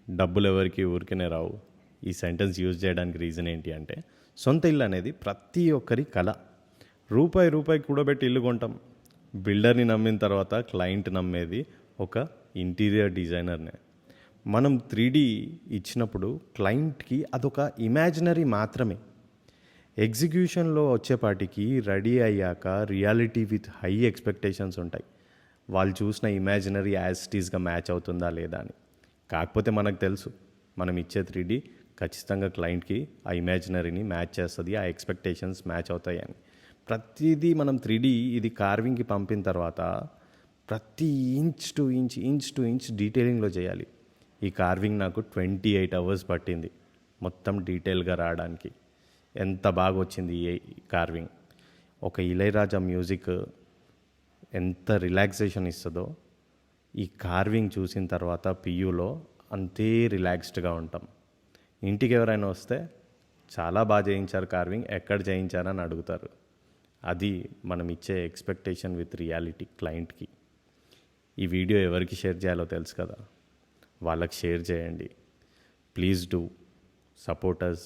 డబ్బులు ఎవరికి ఊరికనే రావు. ఈ సెంటెన్స్ యూజ్ చేయడానికి రీజన్ ఏంటి అంటే, సొంత ఇల్లు అనేది ప్రతి ఒక్కరి కల. రూపాయి కూడబెట్టి ఇల్లు కొంటాం. బిల్డర్ని నమ్మిన తర్వాత క్లయింట్ నమ్మేది ఒక ఇంటీరియర్ డిజైనర్నే. మనం 3D ఇచ్చినప్పుడు క్లయింట్కి అదొక ఇమాజినరీ మాత్రమే. ఎగ్జిక్యూషన్లో వచ్చేపాటికి రెడీ అయ్యాక రియాలిటీ విత్ హై ఎక్స్పెక్టేషన్స్ ఉంటాయి. వాళ్ళు చూసిన ఇమాజినరీ యాజ్ ఇట్ ఈస్గా మ్యాచ్ అవుతుందా లేదా అని. కాకపోతే మనకు తెలుసు మనం ఇచ్చే 3D ఖచ్చితంగా క్లయింట్కి ఆ ఇమాజినరీని మ్యాచ్ చేస్తుంది, ఆ ఎక్స్పెక్టేషన్స్ మ్యాచ్ అవుతాయి అని. ప్రతిదీ మనం 3D ఇది కార్వింగ్కి పంపిన తర్వాత ప్రతి ఇంచ్ టు ఇంచ్ డీటెయిలింగ్లో చేయాలి. ఈ కార్వింగ్ నాకు 28 అవర్స్ పట్టింది మొత్తం డీటెయిల్గా రావడానికి. ఎంత బాగా వచ్చింది ఈ కార్వింగ్. ఒక ఇళయరాజా మ్యూజిక్ ఎంత రిలాక్సేషన్ ఇస్తుందో ఈ కార్వింగ్ చూసిన తర్వాత పియూలో అంతే రిలాక్స్డ్గా ఉంటాం. ఇంటికి ఎవరైనా వస్తే చాలా బాగా చేయించారు కార్వింగ్, ఎక్కడ చేయించారని అడుగుతారు. అది మనం ఇచ్చే ఎక్స్పెక్టేషన్ విత్ రియాలిటీ క్లయింట్కి. ఈ వీడియో ఎవరికి షేర్ చేయాలో తెలుసు కదా, వాళ్ళకి షేర్ చేయండి. Please do support us,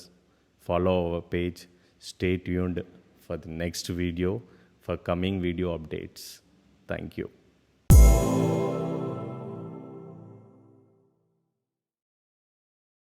follow our page, stay tuned for the next video, for coming video updates. Thank you.